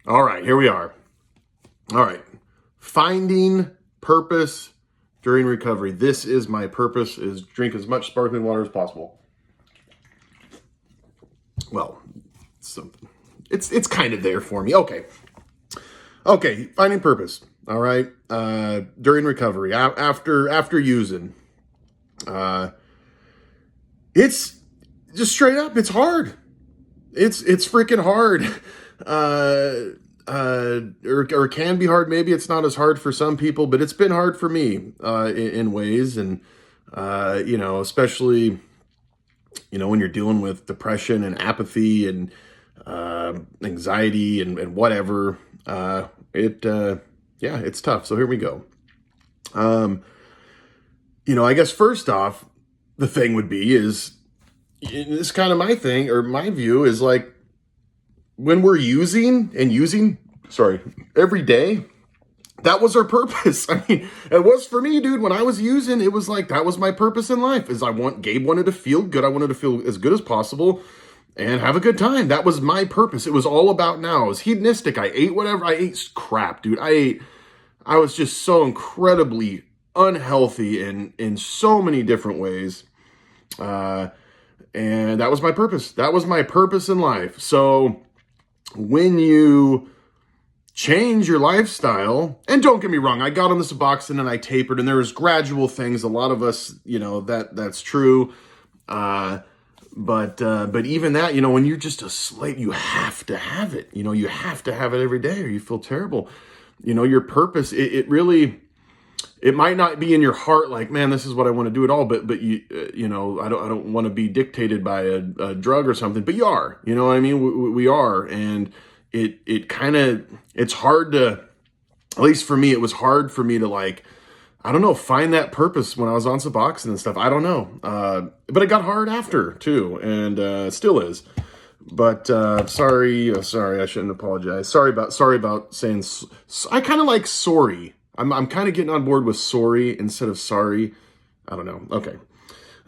All right, here we are. All right. Finding purpose during recovery. This is my purpose, is drink as much sparkling water as possible. Well, it's kind of there for me. Okay, finding purpose. All right. During recovery, after using. It's just straight up, it's hard. It's freaking hard. Or can be hard. Maybe it's not as hard for some people, but it's been hard for me in ways. And, especially, when you're dealing with depression and apathy and anxiety and whatever, it's tough. So here we go. I guess first off, the thing would be is, this kind of my thing, or my view is like, when we're using every day, that was our purpose. I mean, it was for me, dude. When I was using, it was like, that was my purpose in life, is Gabe wanted to feel good. I wanted to feel as good as possible and have a good time. That was my purpose. It was all about now. I was hedonistic. I ate whatever. I ate crap, dude. I was just so incredibly unhealthy in so many different ways. And that was my purpose. That was my purpose in life. So when you change your lifestyle, and don't get me wrong, I got on this Suboxone and I tapered, and there was gradual things. A lot of us, that's true. But even that, when you're just a slave, you have to have it. You have to have it every day, or you feel terrible. Your purpose, it really, it might not be in your heart, like, man, this is what I want to do at all. But I don't want to be dictated by a drug or something. But you are, what I mean? We are, and it's hard to, at least for me, it was hard for me to, like, I don't know, find that purpose when I was on Suboxone and stuff. I don't know, but it got hard after too, and still is. But sorry, I shouldn't apologize. Sorry about saying. I kind of like sorry. I'm kind of getting on board with sorry instead of sorry. I don't know. Okay.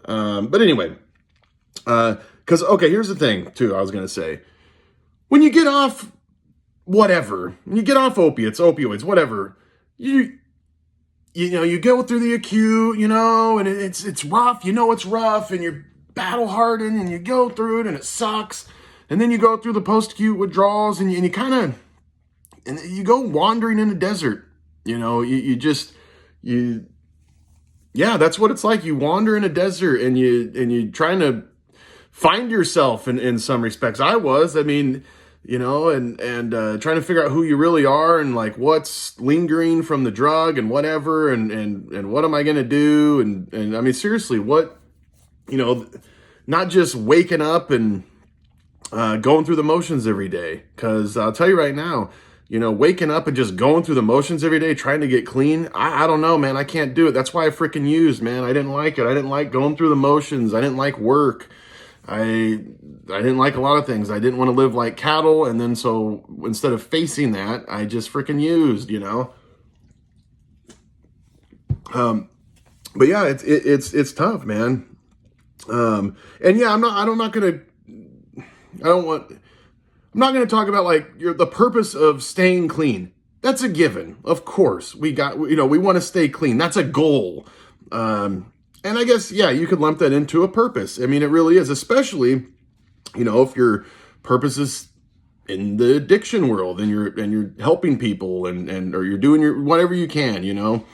But anyway, here's the thing too, I was going to say, when you get off whatever, when you get off opioids, whatever, you go through the acute, and it's rough, it's rough, and you're battle hardened, and you go through it and it sucks. And then you go through the post-acute withdrawals, and you kind of, and you go wandering in the desert. That's what it's like. You wander in a desert, and you trying to find yourself in some respects. I was, and trying to figure out who you really are, and like what's lingering from the drug and whatever, and what am I going to do? And I mean, seriously, what, not just waking up and going through the motions every day. Cause I'll tell you right now, waking up and just going through the motions every day, trying to get clean. I don't know, man. I can't do it. That's why I freaking used, man. I didn't like it. I didn't like going through the motions. I didn't like work. I didn't like a lot of things. I didn't want to live like cattle. And then so instead of facing that, I just freaking used, but yeah, it's tough, man. I'm not going to talk about like the purpose of staying clean. That's a given. Of course, we want to stay clean. That's a goal. And I guess, yeah, you could lump that into a purpose. I mean, it really is, especially, if your purpose is in the addiction world and you're helping people or you're doing your whatever you can,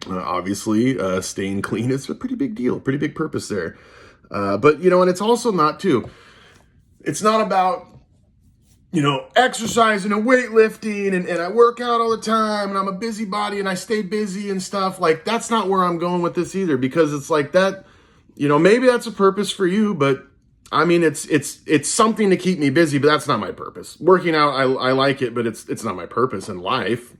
obviously, staying clean is a pretty big deal, pretty big purpose there. But, and it's also not too, it's not about, exercising and weightlifting and I work out all the time and I'm a busybody and I stay busy and stuff. Like, that's not where I'm going with this either, because it's like that, maybe that's a purpose for you, but I mean, it's something to keep me busy, but that's not my purpose. Working out, I like it, but it's not my purpose in life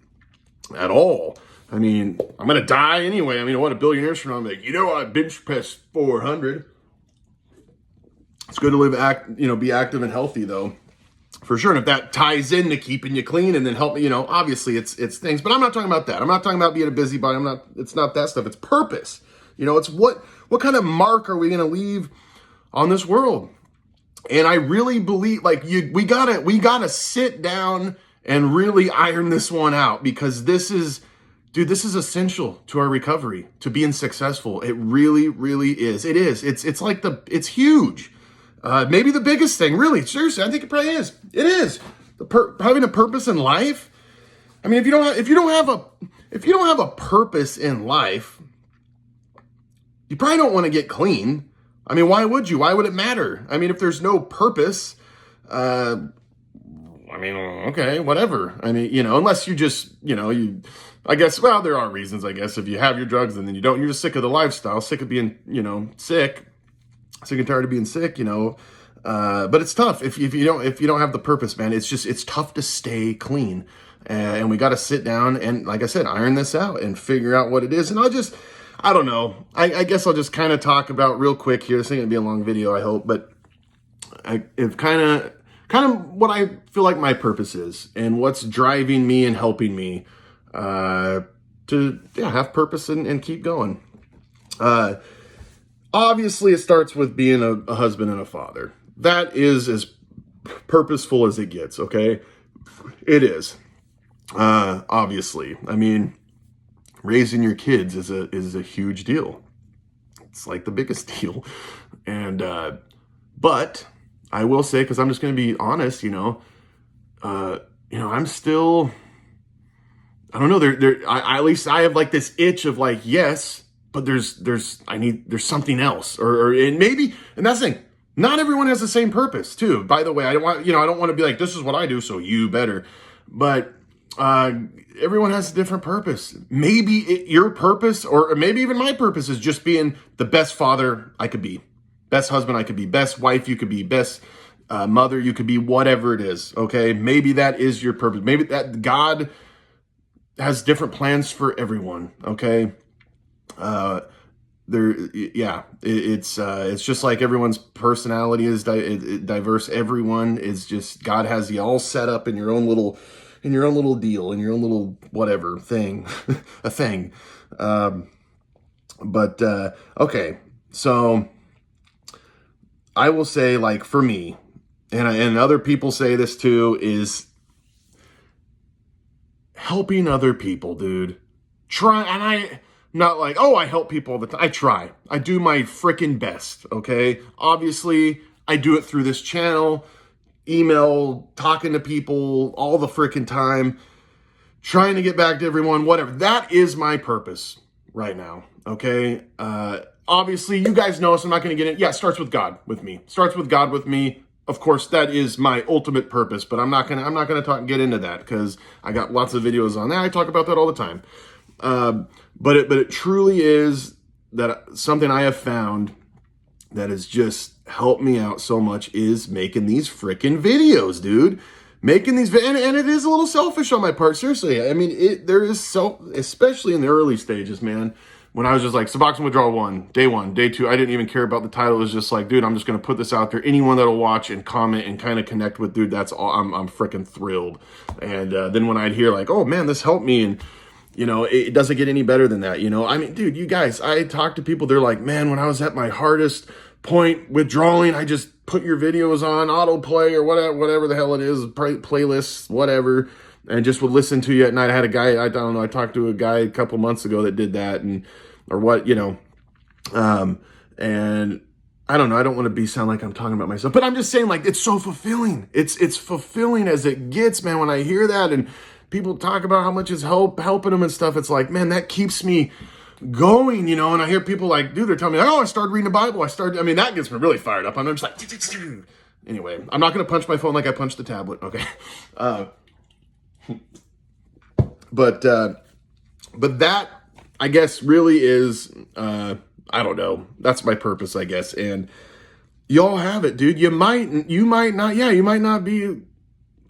at all. I mean, I'm going to die anyway. I mean, what, a billion years from now, I'm like, I bench pressed 400. It's good to live, be active and healthy though. For sure. And if that ties into keeping you clean and then help, obviously it's things, but I'm not talking about that. I'm not talking about being a busybody. It's not that stuff. It's purpose. It's what kind of mark are we going to leave on this world? And I really believe, like, we gotta sit down and really iron this one out, because this is, dude, this is essential to our recovery, to being successful. It really, really is. It is. It's like it's huge. Maybe the biggest thing, really. Seriously, I think it probably is. It is. Having a purpose in life. I mean, if you don't have a purpose in life, you probably don't want to get clean. I mean, why would you? Why would it matter? I mean, if there's no purpose, I mean, okay, whatever. I mean, unless you just, I guess, well, there are reasons, I guess. If you have your drugs and then you don't, you're just sick of the lifestyle, sick of being, sick and tired of being sick, but it's tough. If you don't have the purpose, man, it's tough to stay clean. And we got to sit down and, like I said, iron this out and figure out what it is. And I don't know. I guess I'll just kind of talk about real quick here. This ain't gonna be a long video, I hope, but it's kind of what I feel like my purpose is and what's driving me and helping me to have purpose and keep going. Obviously, it starts with being a husband and a father. That is as purposeful as it gets. Okay, it is. Obviously, I mean, raising your kids is a huge deal. It's like the biggest deal. And, but I will say, cause I'm just going to be honest, I'm still, I don't know, at least I have like this itch of like, yes, but there's something else and that's the thing. Not everyone has the same purpose too. By the way, I don't want to be like, this is what I do, so you better, but everyone has a different purpose. Maybe your purpose, or maybe even my purpose, is just being the best father I could be, best husband I could be, best wife you could be, best mother you could be, whatever it is. Okay, maybe that is your purpose. Maybe that God has different plans for everyone. Okay, it's just like everyone's personality is diverse. Everyone is just, God has you all set up in your own little deal, in your own little whatever thing, a thing. Okay. So I will say, like, for me, and other people say this too, is helping other people, dude. I'm not like, oh, I help people all the time. I try. I do my freaking best. Okay. Obviously I do it through this channel, email, talking to people all the freaking time, trying to get back to everyone, whatever. That is my purpose right now. Okay. Obviously you guys know, so I'm not going to get it. Yeah. It starts with God with me. Starts with God with me. Of course, that is my ultimate purpose, but I'm not going to get into that because I got lots of videos on that. I talk about that all the time. But it truly is that something I have found that has just helped me out so much is making these freaking videos, dude. Making these, and it is a little selfish on my part. Seriously, I mean, there is especially in the early stages, man. When I was just like, Suboxone Withdrawal 1, day 1, day 2, I didn't even care about the title. It was just like, dude, I'm just going to put this out there. Anyone that'll watch and comment and kind of connect with, dude, that's all. I'm freaking thrilled. And then when I'd hear like, oh man, this helped me, and it doesn't get any better than that. I mean, dude, you guys, I talk to people, they're like, man, when I was at my hardest point withdrawing, I just put your videos on autoplay or whatever the hell it is, playlists, whatever, and just would listen to you at night. I had a guy, I don't know, I talked to a guy a couple months ago that did that, and and I don't know, I don't want to sound like I'm talking about myself, but I'm just saying, like, it's so fulfilling. It's fulfilling as it gets, man. When I hear that and people talk about how much it's helping them and stuff, it's like, man, that keeps me going, and I hear people like, dude, they're telling me, oh, I started reading the Bible. That gets me really fired up. I'm just like, anyway, I'm not going to punch my phone like I punched the tablet. Okay. But that, I guess, really is, I don't know. That's my purpose, I guess. And y'all have it, dude. You might not be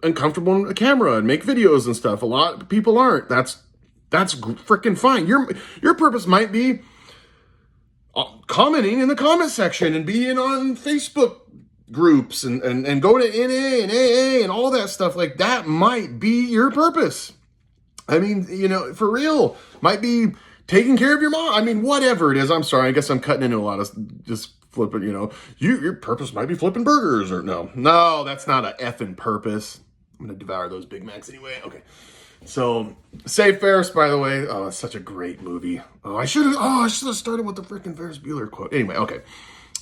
uncomfortable on a camera and make videos and stuff. A lot of people aren't. That's freaking fine. Your purpose might be commenting in the comment section and being on Facebook groups and go to NA and AA and all that stuff. Like, that might be your purpose. I mean, for real, might be taking care of your mom. I mean, whatever it is. I'm sorry. I guess I'm cutting into a lot of just flipping, your purpose might be flipping burgers, or no, that's not a effing purpose. I'm going to devour those Big Macs anyway. Okay. So, Save Ferris, by the way. Oh, it's such a great movie. I should have started with the freaking Ferris Bueller quote. Anyway, okay.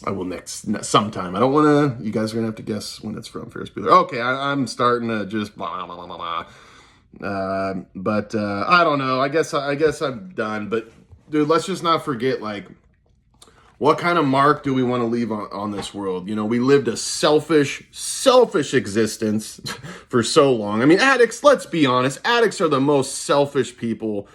I will next sometime. I don't want to, you guys are going to have to guess when it's from Ferris Bueller. Okay, I'm starting to just blah, blah, blah, blah. But I don't know. I guess I'm done. But dude, let's just not forget, like, what kind of mark do we want to leave on this world? You know, we lived a selfish existence for so long. I mean, addicts, let's be honest, addicts are the most selfish people.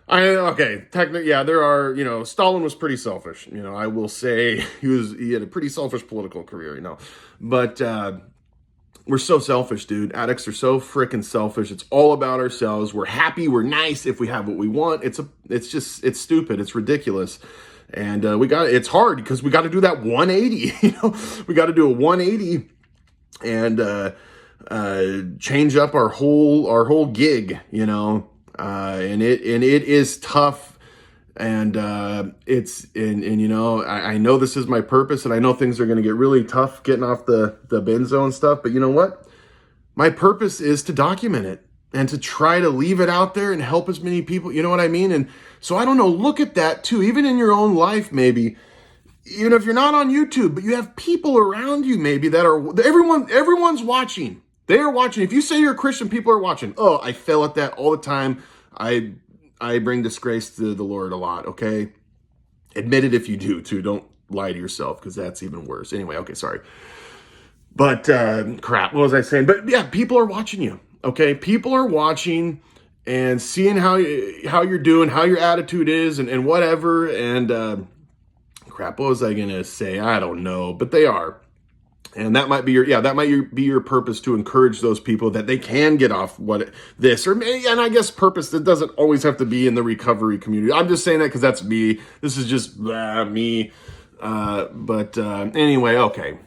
Technically, yeah, there are, you know, Stalin was pretty selfish. You know, I will say he had a pretty selfish political career, you know. But we're so selfish, dude. Addicts are so freaking selfish. It's all about ourselves. We're happy, we're nice if we have what we want. It's stupid, it's ridiculous. And it's hard because we got to do that 180, you know, we got to do a 180 and change up our whole gig, you know, and it is tough. And you know, I know this is my purpose, and I know things are going to get really tough getting off the benzo and stuff. But you know what? My purpose is to document it and to try to leave it out there and help as many people. You know what I mean? And so I don't know, look at that too, even in your own life, maybe, even if you're not on YouTube, but you have people around you maybe that are, everyone's watching. They are watching. If you say you're a Christian, people are watching. Oh, I fail at that all the time. I bring disgrace to the Lord a lot, okay? Admit it if you do too. Don't lie to yourself, because that's even worse. Anyway, okay, sorry. But crap, what was I saying? But yeah, people are watching you, okay? People are watching and seeing how you're doing, how your attitude is, and whatever. And crap, what was I gonna say? I don't know, but they are. And that might be your purpose, to encourage those people that they can get off and I guess purpose that doesn't always have to be in the recovery community. I'm just saying that because that's me. This is just me. Anyway, okay.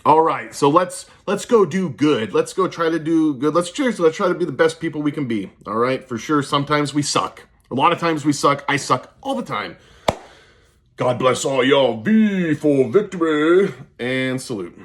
All right, so let's go do good. Let's go try to do good. Let's try to be the best people we can be. All right, for sure. Sometimes we suck. A lot of times we suck. I suck all the time. God bless all y'all. V for victory and salute.